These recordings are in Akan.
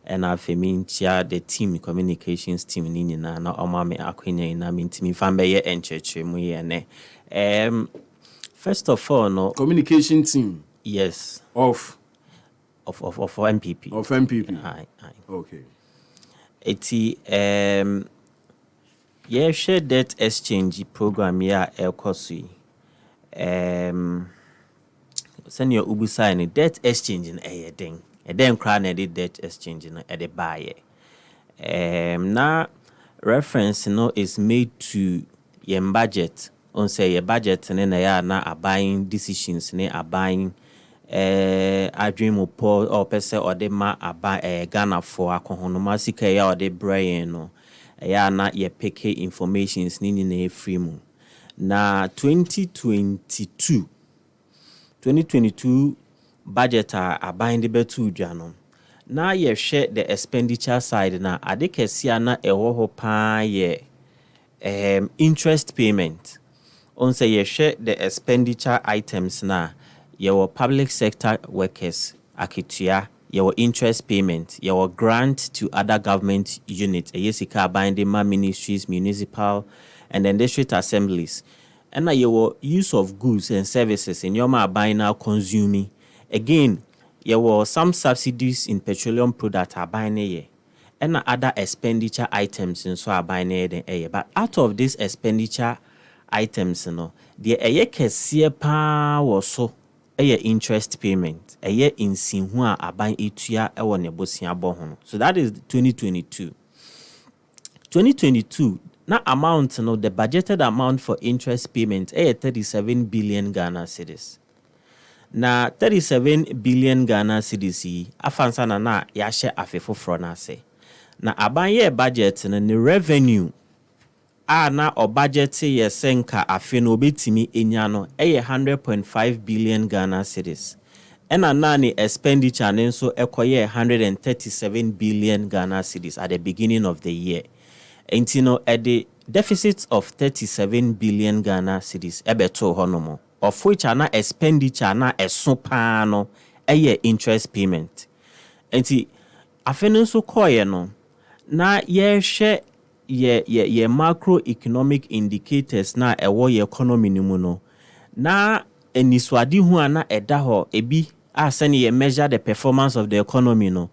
and I've the team communications team nina na omame akwenya ina mintimi fambe encheche mu ye first of all no communication team. Yes. Of MPP. Of MPP. Aye. Okay. Share debt exchange program ya elkosi. Senior ubusa ni debt exchange in den. Den kra na debt exchange no e buy. Na reference no is made to your budget. On say your budget na ya na buying decisions na buying Adrian Paul or Pese or de ma aba Ghana for akohonoma sika ya or de brain no ya na ye pick informations ni na free mu na 2022 budget aban de betu dwa no na ye share the expenditure side na ade kesia na ewo ho pa ye interest payment on say ye share the expenditure items na your public sector workers akitua your interest payment your grant to other government units yesika binding ministries municipal and then district assemblies and your use of goods and services in your buying now consuming again your some subsidies in petroleum product are buying and other expenditure items in so are buying but out of this expenditure items the kesiye pa was so interest payment insinhu a aban etua ewo ne bosia bo ho. So that is 2022 na amount no the budgeted amount for interest payment 37 billion Ghana cedis. Na 37 billion Ghana cedis afansa na ya hye afefoforo na ase. Na aban ye budget no ne revenue na o budget ye senka afe no obetimi enya no 100.5 billion Ghana cedis. Ena nani expenditure nenso ekoye 137 billion Ghana cedis at the beginning of the year. Entino at the deficit of 37 billion Ghana cedis ebeto honomo of which ana expenditure na eso pa no interest payment. Enti afe nenso koye no na ye hwe ye macroeconomic indicators na ewo ye economy ni mu no na eniswadi hu ana eda ho ebi asani ye measure the performance of the economy no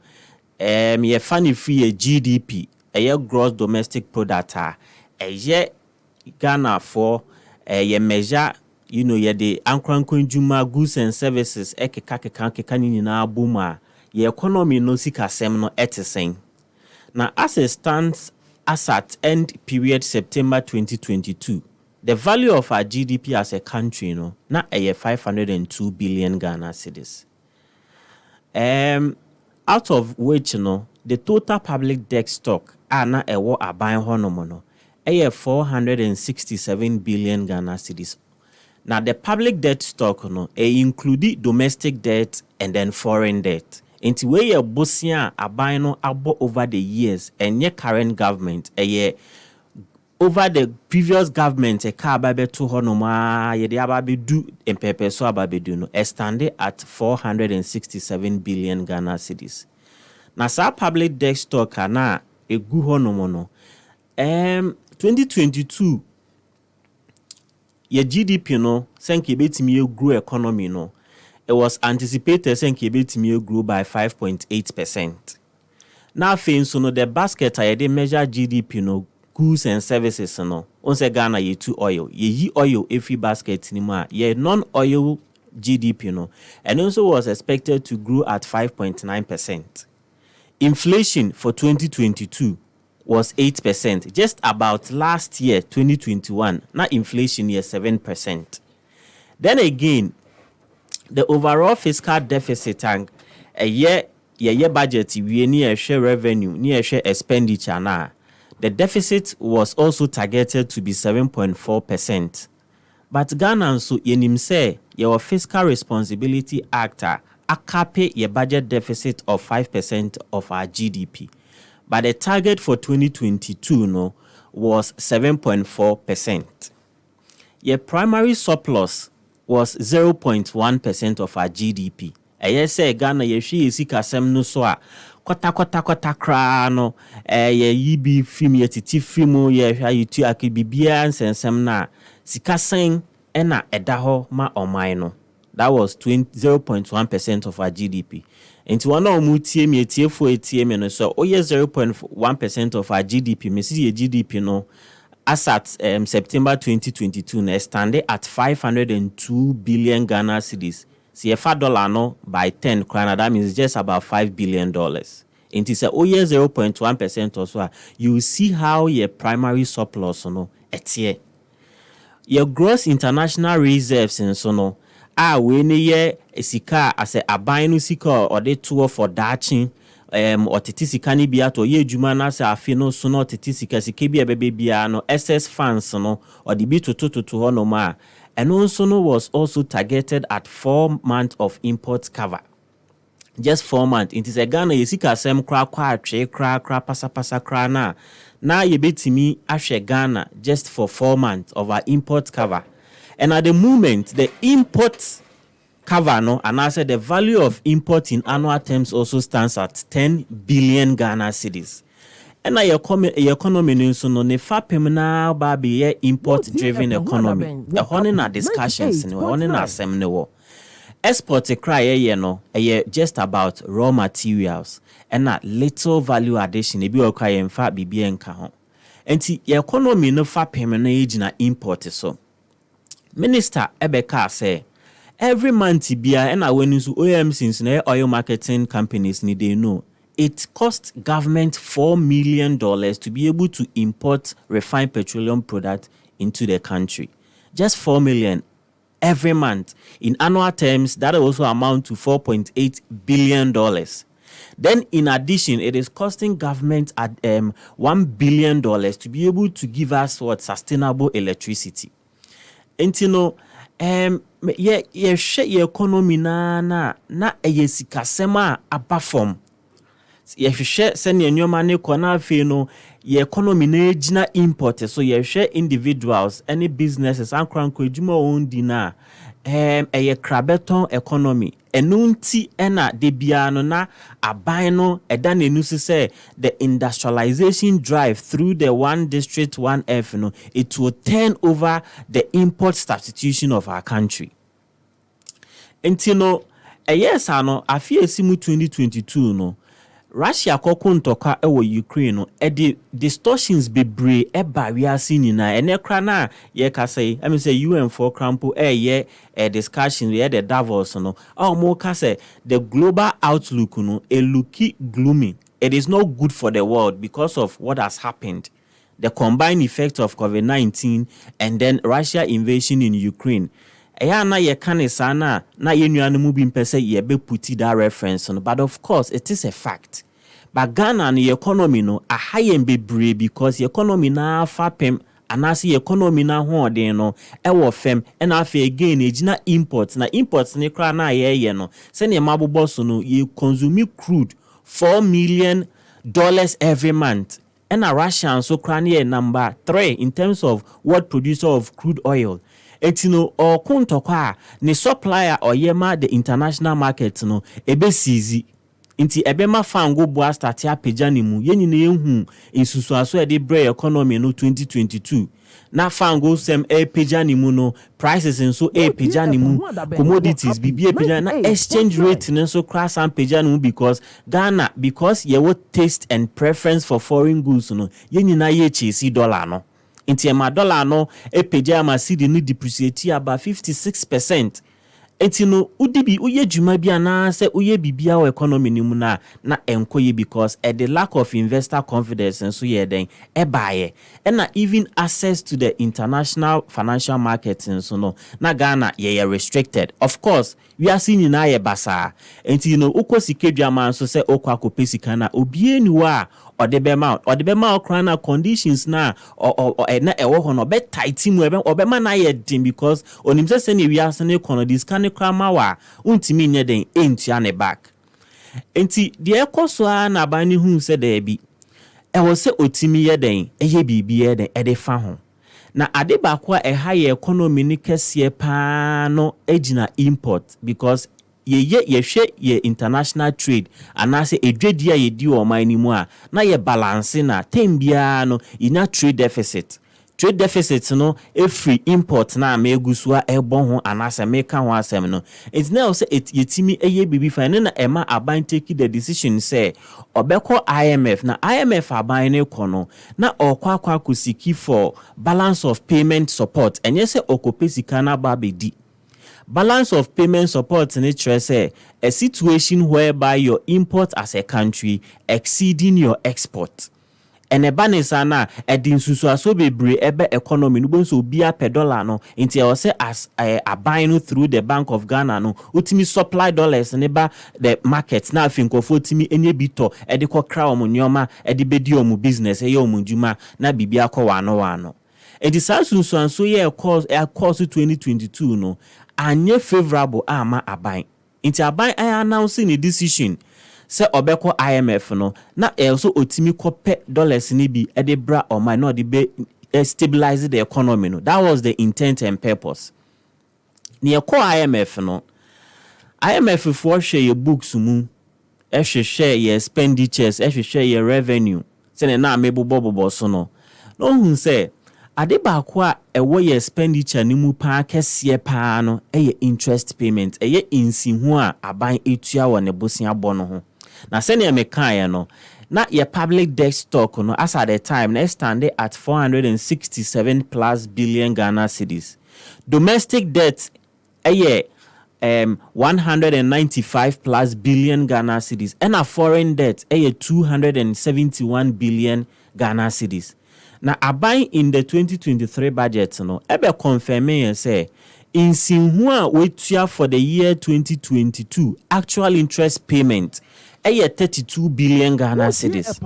ye funny free GDP ye gross domestic product ye Ghana for ye measure ye the ankrankwanjuma goods and services keka nyina abuma ye economy no sikasem no etesen na as it stands as at end period September 2022, the value of our GDP as a country, na 502 billion Ghana cedis. Out of which, the total public debt stock na ewo aban honomo 467 billion Ghana cedis. Now the public debt stock include domestic debt and then foreign debt. Inti we ye bosia aban no abo over the years and ye current government over the previous government ka ababe to honoma ye de ababe do empepe so ababe do no standing at 467 billion Ghana cedis. Na sa public debt stock na egu honomo no 2022 ye GDP no senke betimi grow economy no it was anticipated that grew by 5.8%. Now, the basket they measure GDP goods and services once Ghana ye two oil ye oil every basket anymore ye non-oil GDP and also was expected to grow at 5.9%. Inflation for 2022 was 8%. Just about last year 2021 now inflation is 7%. Then again the overall fiscal deficit and a year budget we near share revenue near share expenditure na the deficit was also targeted to be 7.4%. But Ghana so yenim say your fiscal responsibility actor akape your budget deficit of 5% of our GDP. But the target for 2022 was 7.4%. Your primary surplus was 0.1% of our GDP. Say Ghana yeshi isika sem no so a kota kra no ye yibi film ye titi film ye hwa yitu akibibia nsensem na sika sen na eda ho ma oman no. That was 0.1% of our GDP. Into one of mutie me tie for etie me no so 0.1% of our GDP. Me see GDP no as at September 2022 na stand at 502 billion Ghana cedis. See if $1 no by 10 krona, that means just about $5 billion. Into say 0.1% or so, you see how your primary surplus no etie. Your gross international reserves and so no we ne ye sika as a aban no sika or de to for daching or titi sika ni bia to ye adwuma na se afi no so no titi sika bi ebebe bia no excess funds no or the bi to ho no ma and also no was also targeted at 4 months of import cover. Just 4 months. It is a Ghana yesika sem kra pasa na ye betimi ahwe Ghana just for 4 months of our import cover. And at the moment, the import cover, no, and I said the value of import in annual terms also stands at 10 billion Ghana cedis. And your economy, so no, ne fa pemna ba be import-driven economy. The honey na discussions, no, honey na semnewo. Export a cry, no, just about raw materials and that little value addition. Ebi okra in fact be nka ho. Enti your economy no fa pemna age na import so. Minister Ebeka say every month bia and when you OMCs na oil marketing companies need they know it costs government $4 million to be able to import refined petroleum product into the country. Just 4 million every month. In annual terms, that also amount to $4.8 billion. Then in addition, it is costing government at $1 billion to be able to give us what sustainable electricity. Entino ye share your economy na sikasema abafom ye share send your money kona fe no your economy na ejina import so ye share individuals any businesses ankranko ejuma ondi na krabeton economy enunti ena de bia no na aban no eda nenu se the industrialization drive through the one district 1F no it will turn over the import substitution of our country. Entino yes ano afie simu 2022 no Russia kokuntoka ewo Ukraine no the distortions bebre wiase nyina ene kra na ye ka say I mean say UN for crampo discussion the Davos no mo ka say the global outlook no looky gloomy. It is not good for the world because of what has happened, the combined effect of COVID-19 and then Russia invasion in Ukraine. Na ye kan sana na ye nuanu bi mpese ye be puti that reference no, but of course it is a fact. But Ghana and the economy no a high and be because the economy na fapem and as the economy na ho de no ewo fem and afi again ejina imports na imports ne kra na ye no se ne mabobo so no ye consume crude $4 million every month. And a Russian so kra ne number 3 in terms of what producer of crude oil. Etino or kuntokwa ne supplier or yema the international market no ebe sizi inti ebema fango boa start ya pejani mu yenine ehu isusu aso e de bre economy no 2022 na fango sem pejani mu no prices nso pejani mu commodities bibie pejani na exchange rate nso crash and pejani mu because Ghana because ye what taste and preference for foreign goods no yenina ye chesi dollar no inti ema dollar no pejama cedi ni depreciate about 56%. Etino udibi uye juma bia na se uye bibia o economy ni mu na enkoye because the lack of investor confidence and so ye den buy and even access to the international financial markets and so no na Ghana ye restricted. Of course we are seeing na ye basa entino ukosikedia man so se okwa kopesika na obie ni wa or the bema crana conditions na or na ewo ho no be tight mu obema na ye din because onim se ne we are ne kono this kan krama wa untimi nye den entua ne back enti de ekoso na bani hu se da bi ewo se otimi ye den eye bibi ye den de fa ho na ade ba kwa high economy ni kese pa no ejina import because ye international trade anase edwedi a ye di o man ni mu a na ye balance na tem bia no ina trade deficit no free import na amegusu a ebon ho anase meka ho asem no it now say it yetimi eye bibi fine na ema aban take the decision say obeko IMF na IMF aban ne kono na okwa kusiki for balance of payment support enye se okopesika na babedi balance of payment support in say a situation whereby your import as a country exceeding your export. And a banisa na edin susu aso bebre ebe economy no bonso bia per dollar no inti I say as a buying through the Bank of Ghana no utimi supply dollars neba the market na afinkofo utimi enye bito edi kwa kra omu nyoma edi bedi omu business eye omu njuma na bibia kwa wano. Edi sa susu anso ye course 2022 no anye favorable ama aban inti aban I announcing a decision say obeko IMF no na also otimi kope dollars ni bi e de bra o man no de be stabilize the economy no. That was the intent and purpose. Ni ko IMF no IMF for share your books mu e share your expenditures e share your revenue say na mebobobo so no hun say ade ba ko a ewo your expenditure ni mu pa kese pa no e interest payment e insihu a aban etua wo ne bosia bo no ho. Na senior mekaya no na your public debt stock no as at the time na stand at 467 plus billion Ghana cedis. Domestic debt 195 plus billion Ghana cedis and a foreign debt 271 billion Ghana cedis. Na aban in the 2023 budget no ebe confirming say in sinhua wetua for the year 2022 actual interest payment 32 billion Ghana cedis.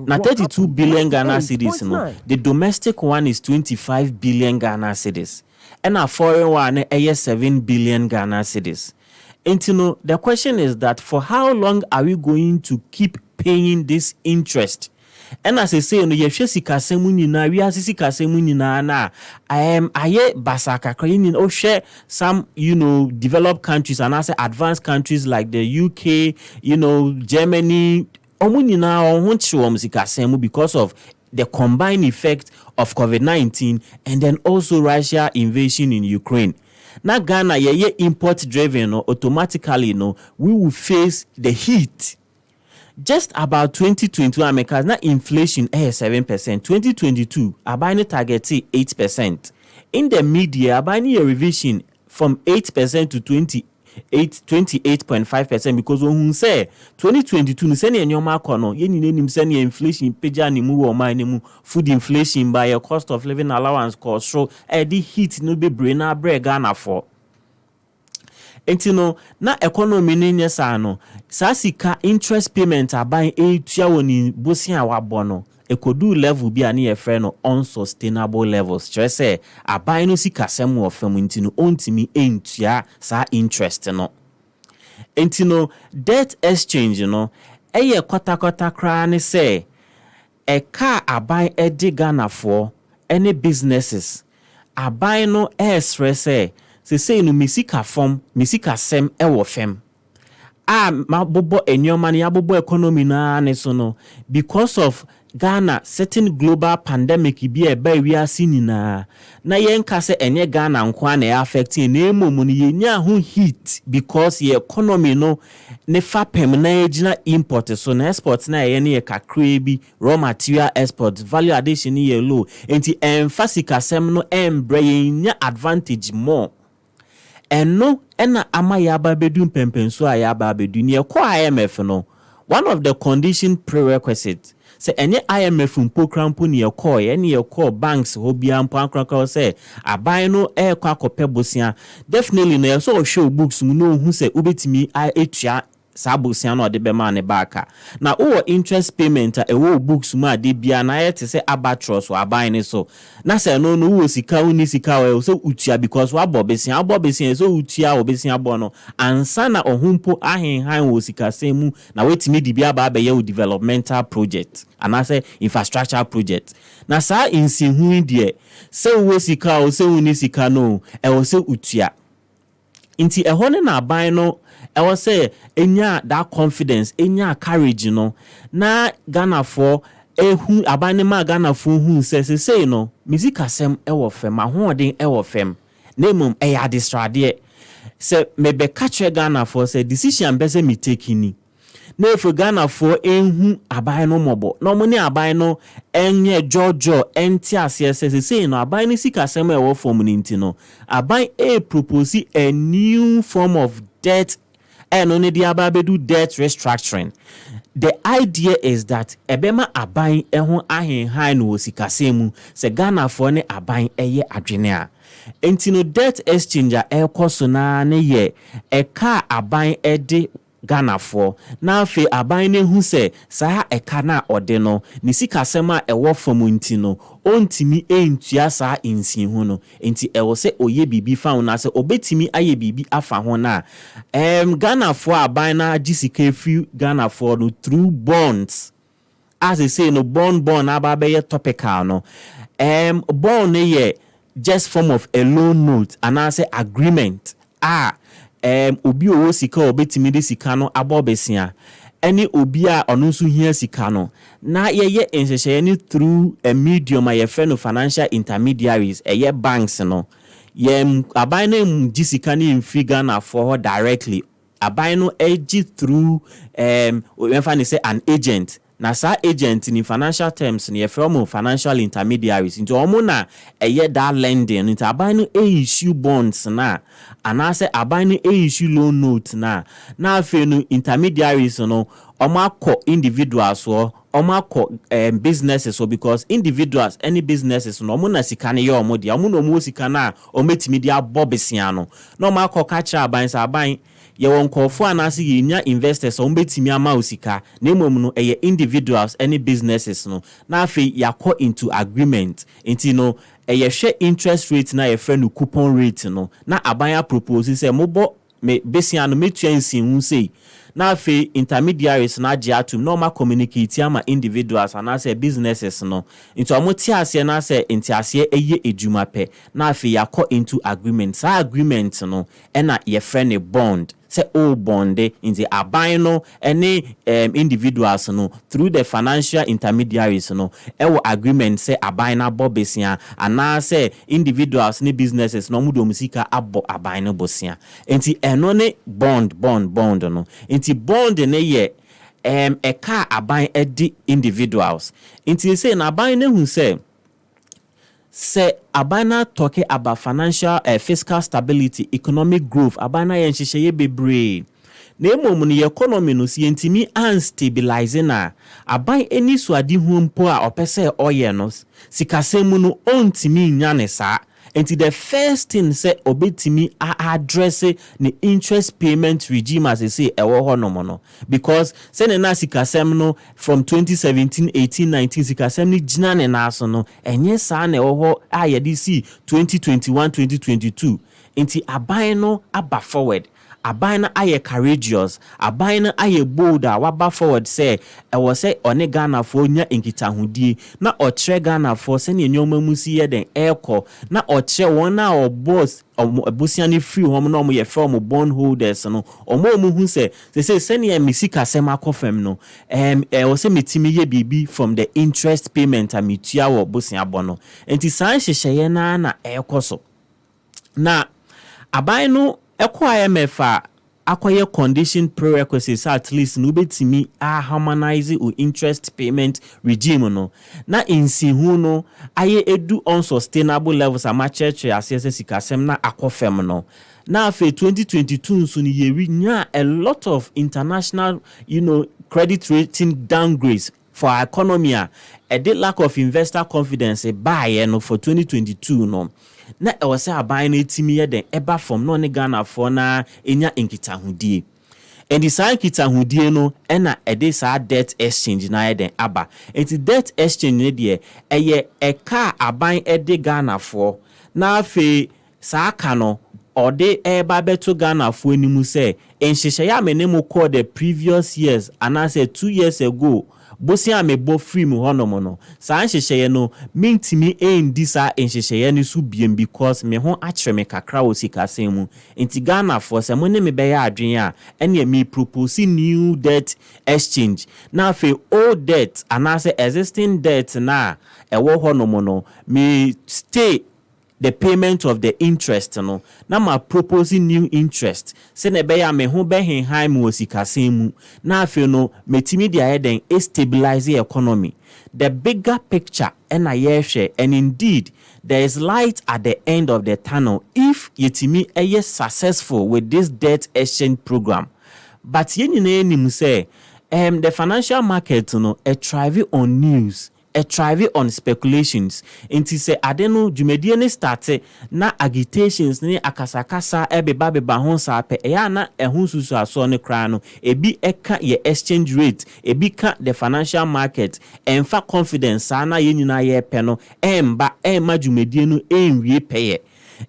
Na 32 billion Ghana cedis no. The domestic one is 25 billion Ghana cedis. And a foreign one 7 billion Ghana cedis. And you know, the question is that for how long are we going to keep paying this interest? And as I say, no, you sika semu nyina, we sika semu nyina na. Aye basaka krayini o share some, developed countries and also advanced countries like the UK, Germany. Omu nyina ohunchi sika semu because of the combined effect of COVID-19 and then also Russia invasion in Ukraine. Na Ghana ye import driven automatically we will face the heat. Just about 2021 America na inflation 7%. 2022 abani target 8%. In the media abani revision from 8% to 28.5% because when say 2022 ni sene nyoma kono ye ni nim sene inflation peja ni mu wo man ni mu food inflation by your cost of living allowance cost so the heat no be brain na bre Ghana for. Entino na economy ni nyesa no sa sika interest payment aban etua woni bosia wabono ekodu level bi ani efre no unsustainable levels say aban no sika sem wo fam ntino ontimi entua sa interest no. Entino debt exchange no eye kwata kra ne say eka aban edi Ghana for any businesses aban no say say no misika form misika sem ewo fem mabobo enyoma ne abobo economy na ne so no because of Ghana certain global pandemic bi e ba wi asinina na yenka se enye Ghana nkwa na affect na emom no yenya ho heat because the economy no ne fapem na ejina import so na export na ye ne kakra bi raw material export value addition ye low enti emphasic sem no embre yenya advantage more. And no, ena ama yaba bedun pempenso a yaba bedun ye ko IMF no. One of the condition prerequisite say any IMF program pu ne ye call banks hobia mpo ankranka say aban no kwa kopebosia definitely na so show books mu no hu say ubetimi etua sabosia no de be ma ne baka na o interest payment a wo books mu ade bia na ye te say abatros wa aban ne so na say no wo sika uni sika we so utua because wa abobesia so utua obesia bo no ansa na ohumpo ahenhan wo sika semu na wetimi di bia ba ye developmental project and I say infrastructure project na sa insihu die say wo sika o say uni sika no e wo say utua Inti ehone na aban no ewo say enya that confidence, enya courage no na Ghana for ehu aban ne ma Ghana for hu say no music asem ewo fem ahoden ewo fem na mum eya distrade se mebe catch Ghana for say decision be say me take ni na efu Ghana for ehu aban no mobo na mo ni aban no enye jojo enti ase say no aban ni sika asem ewo form ni nti no aban propose a new form of debt and only the ababedu debt restructuring. The idea is that ebema aban ehun ahen no sikasemu se Ghana for ne aban eye adwene a enti no debt exchanger ekoso na ne ye eka aban ede Ghana for na afi aban ne hu se saa eka na ode no ni sikasema ewo fam nti no ontimi entua saa insin hu no enti ewo se oye bibi fa na se obetimi aye bibi afa ho na Ghana for aban na gisika free Ghana for no through bonds as they say no bond aba be topical no bond ye just form of a loan note and I say agreement obi owo sika obetimi de sika no abobesia any obi a ono nso hia sika no na ye enhyehyɛ ni through a medium a friend of financial intermediaries banks no aban na gisika ni mfi Ghana for directly aban no through we say an agent na sa agent in financial terms ni from financial intermediaries into omo na that lending into aban no issue bonds na anase aban no issue loan note na afi no intermediaries no omo akọ individuals so omo akọ businesses so because individuals any businesses no omo na sika ne ye omo dia omo no omo sika na ometimi dia bobesia no na omo akọ kacha aban sa aban ye won kofo anase ye nya investors o betimi ama osika na emom no individuals any businesses no na afi yakọ into agreement enti no share interest rate na ye friend coupon rate no na aban propose say mobo me besia no metua nsin hu sei na afi intermediaries na age atum normal communicate ama individuals and as businesses no into amoti ase na ase enti ase eye ejuma pe na afi yakọ into agreement sa agreement no na ye friend bond say all bonde in the aban no any individuals no through the financial intermediaries no agreement say aban na bobesia and say individuals ni businesses no mudo musika abo aban no bosia enti eno ne bond no enti bond ne ye eka aban edi individuals enti say na aban ne hu say abana talking about financial fiscal stability, economic growth, abana yen hyehyeye bebre na emom no economy no si ntimi unstabilize na aban eni so ade hu mpo a opese oye no sikasemu no ontimi nya ne sa. And the first thing say obetimi address the interest payment regime as they say no because say na sikasem no from 2017 18 19 sikasem ni gina ne na so no enye sa na ayedi si 2021 2022 enti aban no aba forward aban na aye courageous aban na aye bold a waba forward say was say one Ghana for nya enkitahudie na ochre Ghana for say ne nyoma musi ye den eko na ochre won na o boss abusiani free hom no mo ye from bond holders no omo hu say ne misika sema kofem no was say metimi ye bibi from the interest payment amitua wo busia bono enti san hyehyeye na ekoso na aban no IMF acquire condition prerequisites at least no betimi harmonize o interest payment regime no na insi hu no aye edu unsustainable levels ama church asese sikasem na akofem no na afi 2022 so ni yeri nya a lot of international credit rating downgrades for our economy a the lack of investor confidence buy no for 2022 no na say aban na etimi ye den eba from no ne Ghana for na enya enkitahudie and the sign kitahudie no na this debt exchange na ye den aba enti debt exchange ne de eka aban de Ghana for na afi saa aka no ode eba beto Ghana for animu say enhyehye ya menemu call the previous years and I say 2 years ago bosia me bo free mu hono no saa nhyehyeye no mentimi endi saa nhyehyeye no so biem because me ho akyere me kakra wo sikasem mu enti Ghana for se mo ne me be ya adwen a ene me propose new debt exchange na fe old debt anase existing debt na ewo hono no me stay the payment of the interest no na ma proposing new interest se na be ya me ho be henhan mu osikasem mu na afi no metimi dia heden stabilize the economy. The bigger picture ena yehwe, and indeed there is light at the end of the tunnel if yetimi eye successful with this debt exchange program. But yenina enim say the financial market no thrive on news, thrive on speculations. Inti se adeno dwumadie ne start na agitations ne akasakasa beba ho sa pe ya na ehun susu aso ne kra no ebi eka ye exchange rate, ebi ka the financial market emfa confidence na ye nyina ye pe no emba dwumadie no enwie peye.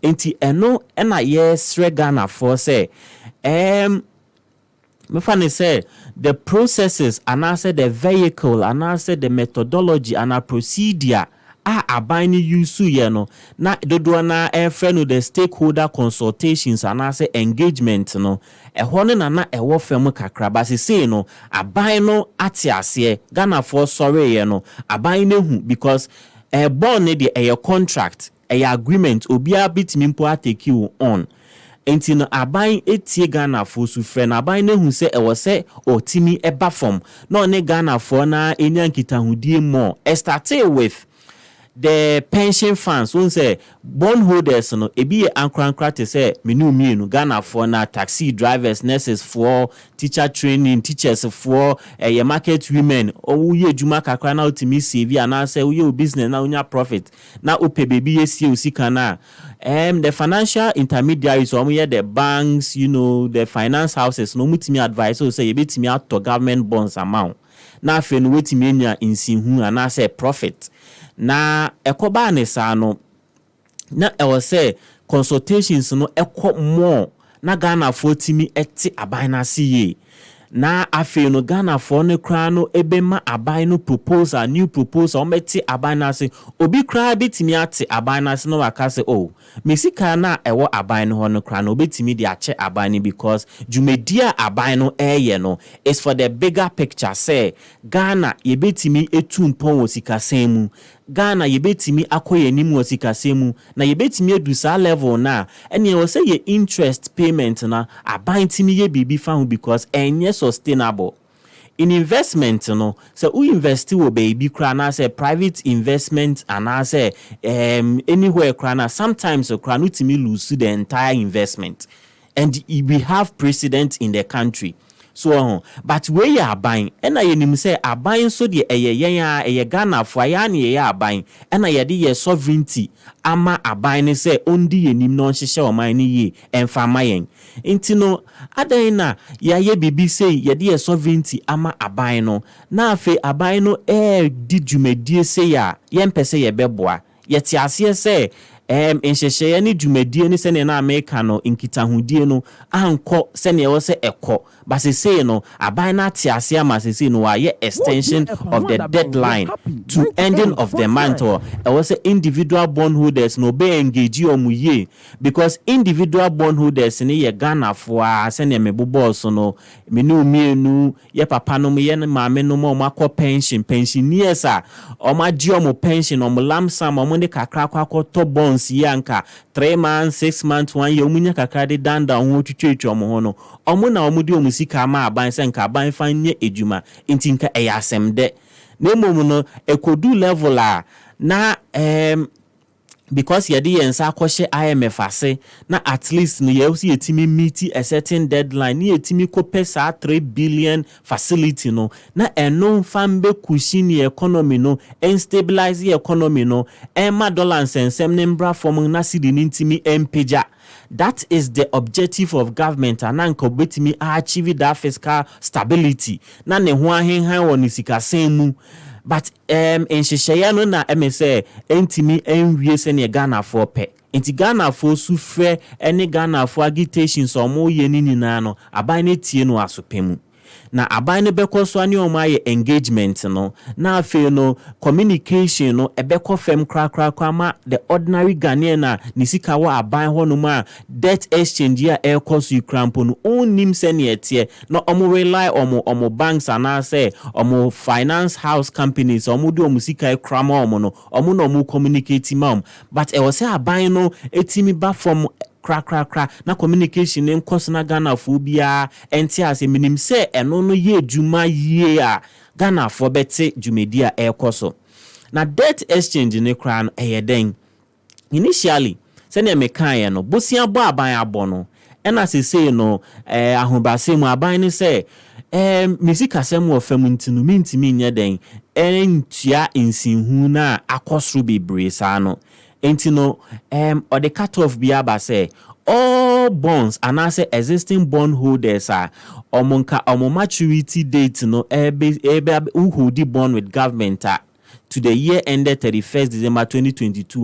Inti eno na ye sre Ghana for say me funny say the processes and answer the vehicle and answer the methodology and a procedure abani use ye no na dodo na friend the stakeholder consultations and answer engagement no ehone na ewo fam kakra ba say no aban no atiase Ghana for sorry ye no aban ne hu because born ne the contract agreement obia bitimi mpo take you on. Enti no aban etie Ghana for su frɛ na aban na hu se ɛwɔ se otimi eba form na one Ghana for na enya nkitahudie mo started with the pension funds won say bondholders no ebi ankrankra te say menu Ghana for na taxi drivers, nurses for teacher training, teachers for your market women o ye adwuma kakra na otimi save na say wo business na unya profit na ope baby yesie osika na the financial intermediaries or the banks, the finance houses no mutimi advice so say you betimi out government bonds amount na afen wetimi enya insihu and say profit na ekoba ne sa no na ewo say consultations no ekọ more na Ghana for timi eti aban na siye na afen no Ghana for ne kra no ebema aban no proposal new proposal ometi aban na se obi kra betimi ate aban na se no waka se mesika na ewo aban no no kra no betimi de ache aban because dwumedia aban no no is for the bigger picture say Ghana ye betimi etu mpon osikasemu Ghana ye betimi akoye nimu osikasemu na ye betimi edusa level na ene wo say ye interest payment na aban timi ye bibi fa hu because enye sustainable. In investment no so we invest wo baby kra na say private investment and I say anywhere kra na sometimes so kra no timi lose the entire investment and we have precedent in the country. So but where you are buying and I nim say are buying so the eye Ghana for ya na ye aban and I de ye sovereignty ama aban say ondi ye nim no nhyehyɛ o man ni ye emfa mayen enti no adan na ye bibi say ye de ye sovereignty ama aban no na afi aban no di dwumadie say ya ye mpese ye beboa ye ti ase say nhyehyɛ ne dwumadie ne sɛ ne na America no nkitahudie no anko sɛ ne ɛwɔ sɛ ɛkɔ but say no aban na te ase ama say no why extension of the deadline to ending of the month or ɛwɔ sɛ individual bondholders no be engage omuye because individual bondholders ne ye Ghana for sɛ ne mebobɔ so no menu ye papa no ye maame no mo akɔ pensioners a ɔmagye ɔmo pension ɔmo lamsam ɔmo ne kakra akɔ bonds yanka 3 months 6 months 1 year omunya kakra de danda ho twetwetwe omo ho no omo na omo de omusika ma aban se nka aban fa nye ejuma ntinka eyasem de na emom no ekodu level a na because ye de yensa akwhye IMF ase na at least no ye usi yetimi meet a certain deadline ni yetimi kopesa 3 billion facility no na eno fambe kushini economy no and stabilize the economy no ema dollar nsensem ne mbra form na sidi ntimi empeja. That is the objective of government and anko betimi achieve that fiscal stability na ne ho ahenhan woni sikasen mu. But nhyehyɛ no na say entimi enwie se ne Ghana for pe enti Ghana for sufre ene Ghana for agitations omo ye ni nyina no aban ne tie no asopemu na aban ne bɛkɔ so ani ɔmo ayɛ engagement no na afei no communication no ɛbɛkɔ fam krakrakra ma the ordinary Ghanaian na ne sika wɔ aban hɔ no ma debt exchange a ɛkɔ so krampo no onnim sɛ ne ɛteɛ na ɔmo rely ɔmo banks anaasɛ ɔmo finance house companies ɔmo de ɔmo sika krama ɔmo no ɔmo na ɔmo communicate ma ɔmo but ɛwɔ sɛ aban no etimi ba from kra na communication ne nkɔso na Ghana fo bia enti ase minim sɛ ɛno no yɛ dwuma yie a Ghana fo bɛte dwumedi a ɛkɔso na debt exchange ne kra no ɛyɛ den initially sɛ ne mekae no bosia bɔ aban abɔ no ɛna sesei no ahobase mu aban ne sɛ misika sɛm wɔ fam ntinu mintimi nyɛ den entua nsinhu na akɔsoro bebree saa no enti no or the cut off bi aba say all bonds and as existing bond holders are omo maturity date no who hold the bond with government to the year ended 31st December 2022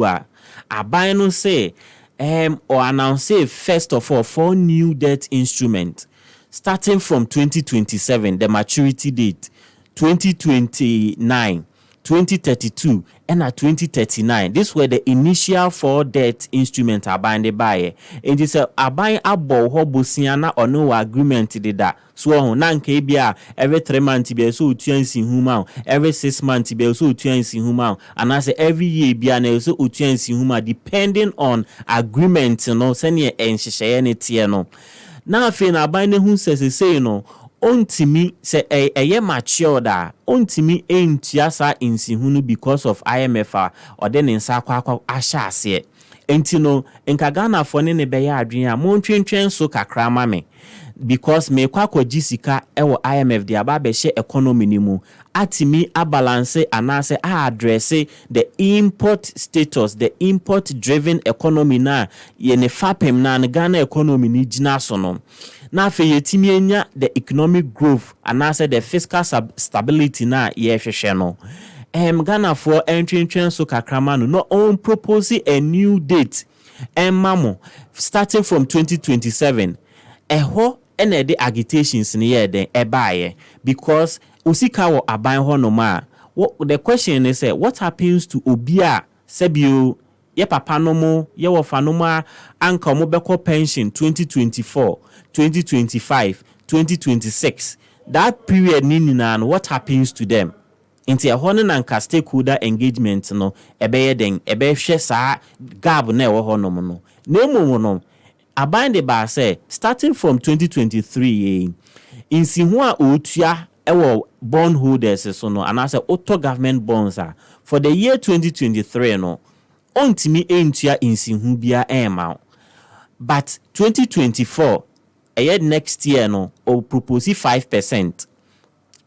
aban no say or announce first of all 4 new debt instruments starting from 2027 the maturity date 2029 2032 and 2039. This were the initial 4 debt instruments abandoned by it is a aban abo hobosiana or no agreement did that. So nan kebia every 3 months be so tuansi huma every 6 months be so tuansi huma and as every year be an so tuansi huma depending on agreement no senior enhyehyɛ ne tie no. Na afi na aban ne hu say no ontimi se eye matured ontimi entua sa insihunu because of IMF or then nsa akwa ahya ase enti no nka Ghana fo ne beye adwen a mo ntwentwen so kakra ma me because me kwa kwaji sika ewo IMF de aba be hye economy ni mu atimi abalance anase address the import status the import driven economy na ye ne fapem na Ghana economy ni gina so no na fe yetimi enya the economic growth anase the fiscal stability na ye hwehwe no Ghana for entry so kakrama no on propose a new date mamo starting from 2027 eho ene the agitations ni ye den ebaye because usika wo aban ho no ma the question is what happens to obia sebio ye papa no mo ye wo fa no ma anka mo beko pension 2024 2025 2026 that period ni na what happens to them inti ehone na nka stakeholder engagement no ebeye den ebehwe saa gap na ewo ho no no nemu no aban de ba say starting from 2023 insihu a otua ewo bond holders so no anase auto government bonds for the year 2023 no ontimi entua insihu bia ema but 2024 next year no o propose 5%.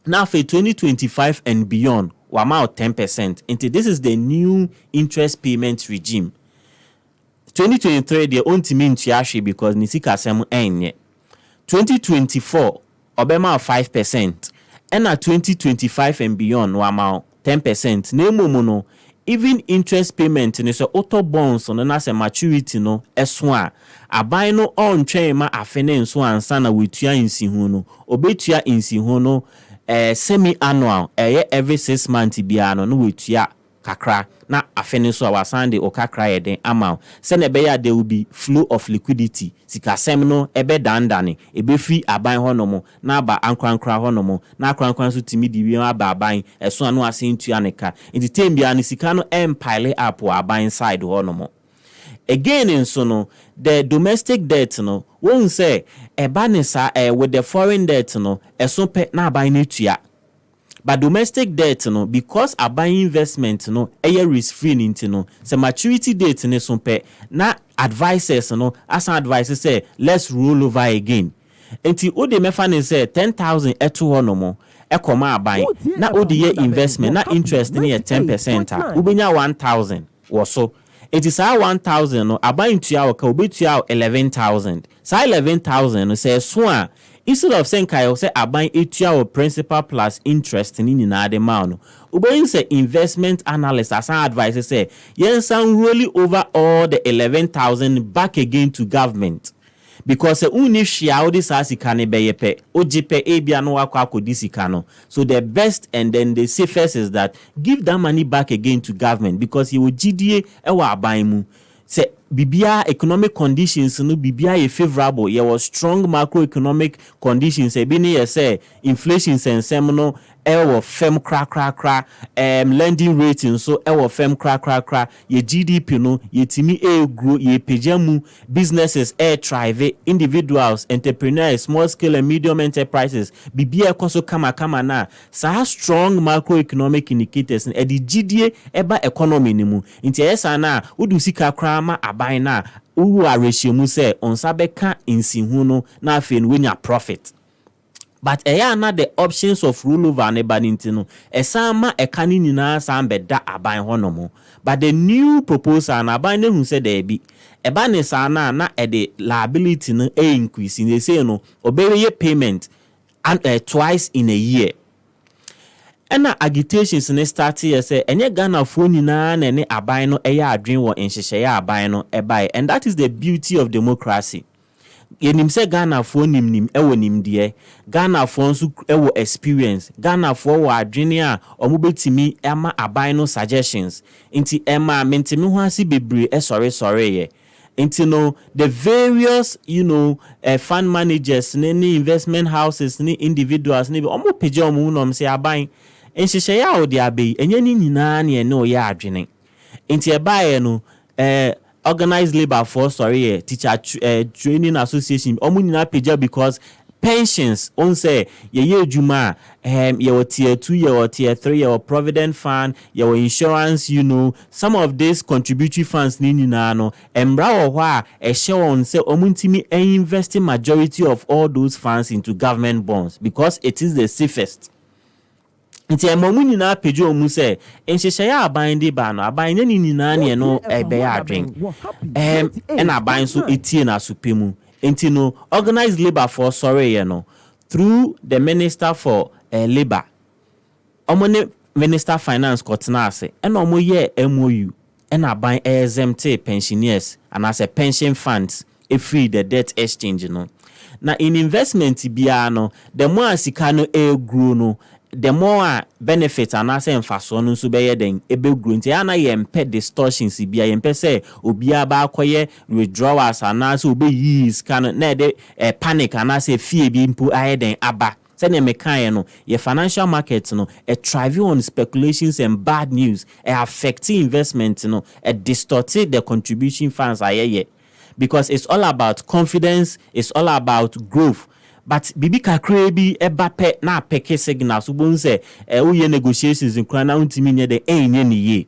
Now for 2025 and beyond, we amount 10%. Into this is the new interest payment regime. 2023 the ultimate ntiashi because nisika semu enye. 2024 obema 5%. And at 2025 and beyond, we amount 10%. Nemo no even interest payment ni so auto bonds no na se maturity no eso a aban no on twɛn ma afene nso ansa na wetua nsihu no obetua nsihu no semi annual every 6 months bia no wetua kakra na afene so awasan de okakra yeden amount se na be ya there will be flow of liquidity sikasem no ebe dandane ebe fi aban ho no mo na aba ankrankra ho no mo na ankrankran so timi di wi aba aban eso anu asentua neka nti tem bia ne sika no empile up aban side ho no mo again in so no the domestic debt no won say eba ne sa with the foreign debt no eso pe na aban ne tua. But domestic debt no because aban investment no risk free ninti no se maturity date ne so pe na advisors no as advisors say let's roll over again. Enti o de mefa ne say 10,000 eto ho no mo ekoma aban na o de ye investment na interest ne 10% ubenya 1,000 wo so enti sa 1,000 no aban tua wo ka obetua 11,000 sa 11,000 no say so a instead of saying kai say aban etua or principal plus interest ni na de ma no obeyin say investment analyst as an advisor say yen san rolling over all the 11,000 back again to government because uni shia this as ikane beyepe ojipe ebia no akwa this ikano. So the best and then the safest is that give that money back again to government, because you will GDA ewa abaimu. Say bibia economic conditions no bibia e favorable. There was strong macroeconomic conditions. E bini ye say inflation sensem no ewo fem kra lending rating so ewo fem kra ye GDP no ye timi grow ye pejamu businesses thrive, individuals, entrepreneurs, small scale and medium enterprises bibia ekoso kama na sa strong macroeconomic indicators e di GDA eba economy ni mu nti yesa na udu sika kra ma aban na uwu areshe mu se onsa beka insihu no na afen wenya profit. But na the options of rule over ne banintino esama ekani nyina sambe da aban honomo. But the new proposal na aban ne hu se there be eba ne sana na the liability no increase. They say no obey payment and twice in a year. And agitations ne start here say enye Ghana fo nyina na ne aban no adwen wo enhyehyeye aban no ebai, and that is the beauty of democracy. Yenim se Ghana fo nim ewo nimde, Ghana fo nso ewo experience, Ghana fo wo adwene a omubetimi ama aban no suggestions nti ema mentimi ho ase bebre sorry ye. Nti no the various fund managers ne investment houses ne individuals ne omo page omo no se aban enhyehyeye a odi abai enye ni nyina na ene o ya adwene nti ebae no organized labor force teacher training association omu nyina page because pensions on say ye Gyimah your tier 2 your tier 3 your provident fund your insurance some of these contributory funds ni nyina no embra wo ho a share on say omu ntimi investing majority of all those funds into government bonds because it is the safest. Nti emomu nyina page omu se enhyehyeye aban de ba no aban ne nyina ne no ebe ya adwen na aban so etie na supemu. Nti no organized labor force through the minister for labor omone minister finance kotena ase na omo ye MOU na aban exempt pensioners and as a pension funds free the debt exchange no. Na in investment bia no the more asika no grow no the more benefit and as emfaso no so be den ebe grow nti ana yempe distortions bia yempe say obia ba akoye withdrawals and as obe years can na de panic and as fear bi mpo ayeden aba say na mekan no your financial market no thrive on speculations and bad news affect investment no distorted the contribution funds ayeye because it's all about confidence, it's all about growth. But bibi kakre bi eba pe na peke signals ubon se uye negotiations in krana untimi nye de enye ni ye.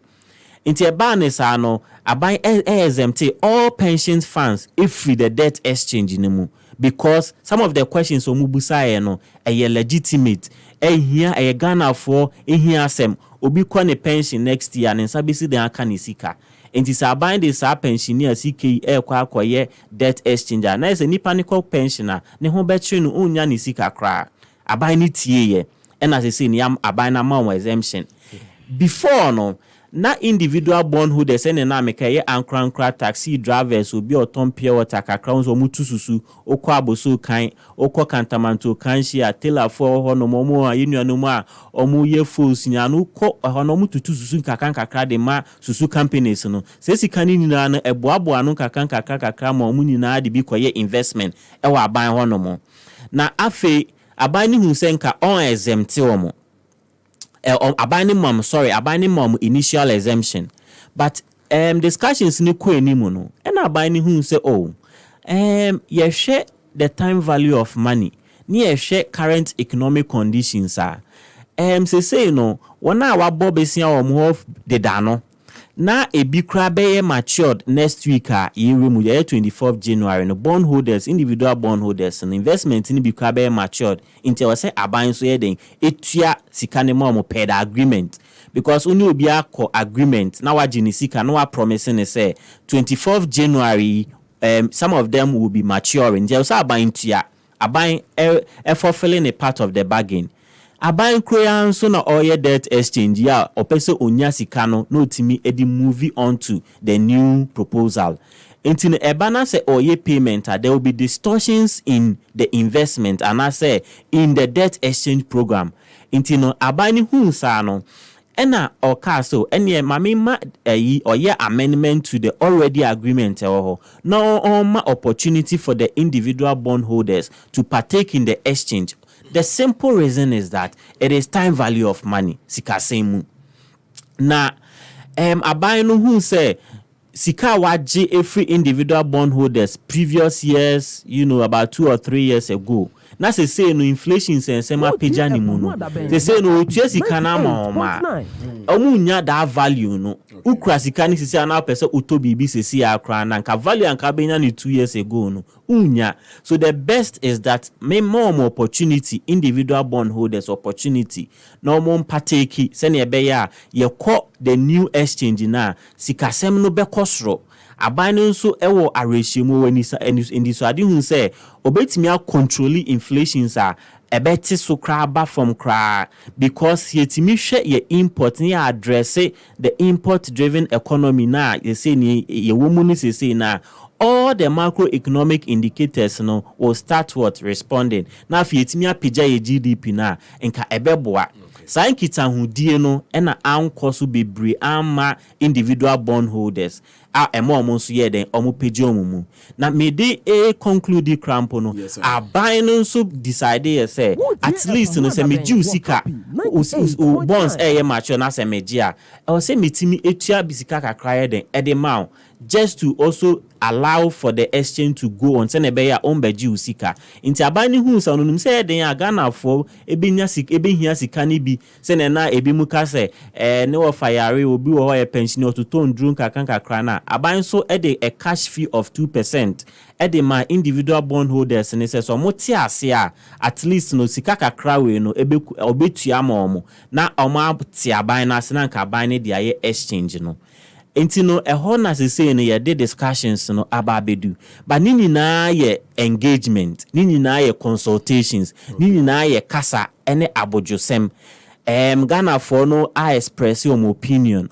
Inti eba ne sa no aban exempt all pension funds if the debt exchange nimu because some of the questions omubusa no legitimate here Ghana for here asem obi kwa ne pension next year ne sabisi de aka ne sika. Enti sa aban de sa pensioner CK kwa akoye debt exchanger na ese nipa ne ko pensioner ne ho betwe no onya ne sika kra aban ne tie ye na se ni am aban na ma exemption before no na individual bondholders ene na meka ye ankra taxi drivers obi otom pure water kakra nso mutu susu okọ aboso kan okọ kantamanto kan shia teller for ho no momo a yenuanu mu a omu ye fools nyanu ko ho no mututu susu kakra de ma susu companies no se sika ni nyina na eboabo anu kakra ma omu nyina de bi koye investment e wa aban ho no mo na afi aban ni hu senka on exempt omo abaning mom initial exemption but discussions ni ko enimu no na abaning hu say ye share the time value of money ni ye share current economic conditions say no wona wa bobesia ho de dano na ebi kra be matured next week yiremu 24th January no bondholders individual bondholders and investment ni bi kra be matured until we say aban so yeden etua sika ne mo per the agreement because uni obi akọ agreement na wagini sika no wa promise ne say 24th January some of them will be maturing until say aban tua aban fulfilling a part of the bargain. Aban kroya so na oye debt exchange ya opese onya sika no otimi edi movie on to the new proposal Into ebana say oye payment, there will be distortions in the investment, and I say in the debt exchange program. Into no abani hunsa no. Ena oka so enye mamima oye amendment to the already agreement no ma opportunity for the individual bondholders to partake in the exchange. The simple reason is that it is time value of money. Sikasemu. Na aban no who say sika waji every individual bondholders previous years, about 2 or 3 years ago. Na say no inflation sense ma peja ni mu no. They say no otua sika na ma omunya that value no. Ukra sika ni sisi ana pese uto bibi sisi akra na nka value anka benya ni 2 years ago no. Unya. So the best is that more opportunity, individual bondholders opportunity. No more partake se ne be ya ye call the new exchange na sikasem no be kosro. Aban nso ewo arehyiemu wanisa endiso ade hu say obetimi a control inflation sa ebeti so kraba from kra because yetimi hwe ye import ni address the import driven economy na ye say ni ye womu ni say na all the macroeconomic indicators will start responding. Now if yetimi apija ye GDP na enka ebeboa Sankita hudie no ena ankoso bebre ama individual bondholders emo so ye den omo page omumu na mede conclude crampo no aban no so decide say at least no say meji sika bonds ye mature na say meji a say metimi etua bisika kakra den edema just to also allow for the exchange to go on say be ya ombeji usika inti aban ni hu sa no say den agana for ebenya sika ebehia sika ni bi say na ebi muka say ne wo fire obi wo ye pension ototo ndru kakra na aban so a cash fee of 2% my individual bondholders ne say so moti ase a at least no sika kakra we no obetua ma omo na omo ti aban na se na nka aban ne dia ye exchange no. Enti no ehon na say no ye de discussions no ababedu but nini na ye engagement nini na ye consultations nini na ye kasa ene abojosem Ghana for no I express your opinion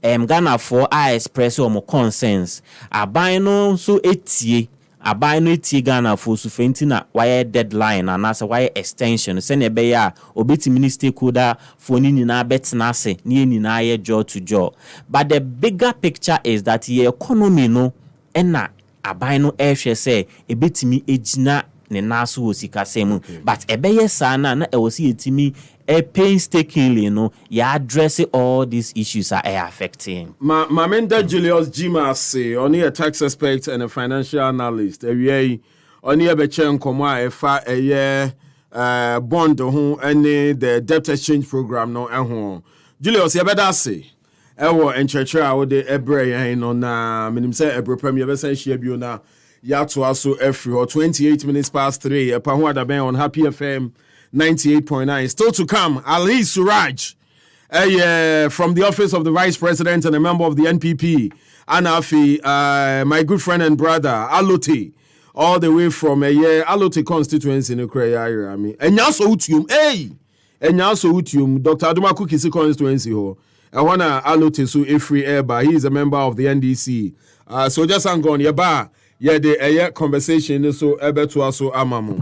Ghana for I express your concerns aban no so etie aban no etie Ghana for so fenti na why deadline and as why extension se ne be ya obetimi stakeholder for nini na betina se ni na ye jaw to jaw but the bigger picture is that the economy no ena aban no ehwe se ebetimi ejina ne naso osika semu but ebeye sana na ewosi etimi painstakingly ya address all these issues are affecting. Mamenda Julius Gyimah say only a tax expert and a financial analyst. Only a bechen koma efa bond ho any the debt exchange program no ehon. Julius you better say ewo encheche a wo de ebre yan no na minim say ebre pam you be say share bio na ya to aso every 28 minutes past 3 epa ho adaben on Happy FM 98.9. Still to come, Ali Suraj, from the office of the Vice President and a member of the NPP, Anafi, my good friend and brother, Alote, all the way from Alote constituency in Ukraine. I mean, and also Utium, and also Utium, Dr. Adumaku Kisi constituency. I want to Alote so every airbar. He is a member of the NDC. So just hang on, the conversation so ebe to also amamu.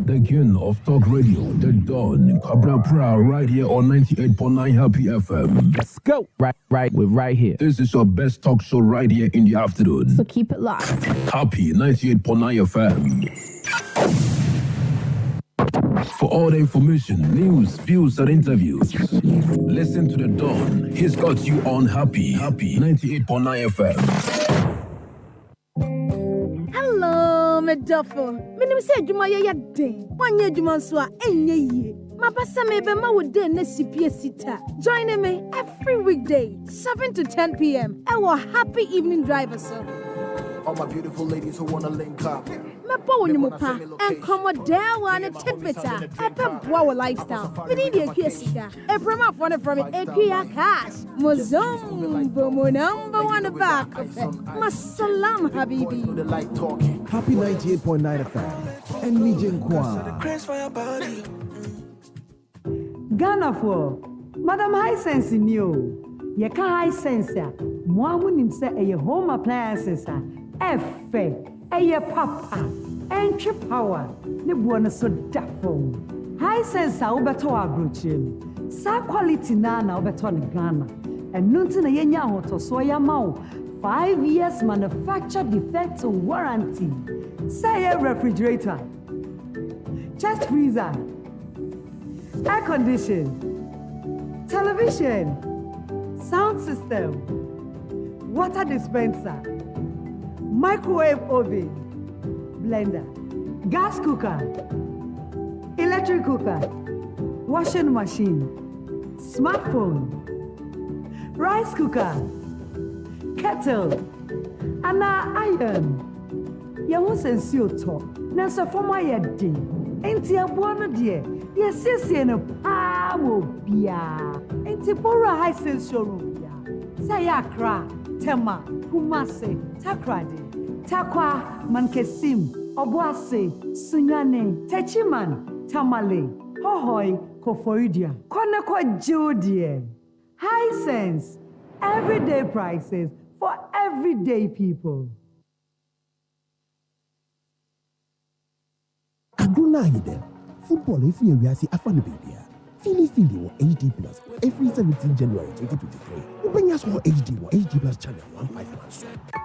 The king of talk radio, the Don Cabra right here on 98.9 Happy FM. Let's go. We're right here. This is your best talk show right here in the afternoon. So keep it locked. Happy 98.9 FM. For all the information, news, views, and interviews, listen to the Don. He's got you on Happy 98.9 FM. Medofo menim say adwuma ye den wanye adwuma so a enye yie mabasa me be ma wo den na sipie sita join me every weekday 7 to 10 p.m. Our Happy Evening Driver sir. All my beautiful ladies who wanna link up. Mepo wonimupa and come down one tidbita epe boa wo lifestyle we need a kiesika e prema for from it ekia cash mozumbo mo number one back masalam habibi The light talking. Happy 98.9 FM. And Mijin Kwa. Ghana for Madam High Sense in you. Yeka High Sense. Mwamu nimse a home appliances. Efe, eye papa, entry power, ne buona so dafo. High sense a ubeto agruchim. Sa quality na ubeto ni Ghana. And nunti na yenya hoto so yamao 5 years manufacture defect warranty. Say a refrigerator, chest freezer, air condition, television, sound system, water dispenser, microwave oven, blender, gas cooker, electric cooker, washing machine, smartphone, rice cooker, kettle, and iron. Yahu sense you talk. Na so for my day. Enti abuano de. Yes, no pa wo bia. Enti Bora high sense showroom bia. Say Accra, Tema, Kumase, Takrade, Takwa, Mankesim, Obuase, Sunyane, Techiman, Tamale, Hohoi, Kofoidia, Konako Jodie. High sense, everyday prices for everyday people. Aduna Hide. Football if you are see Afan Baby. Philly or HD Plus every 17 January 2023. When you saw HD or HD Plus channel 151.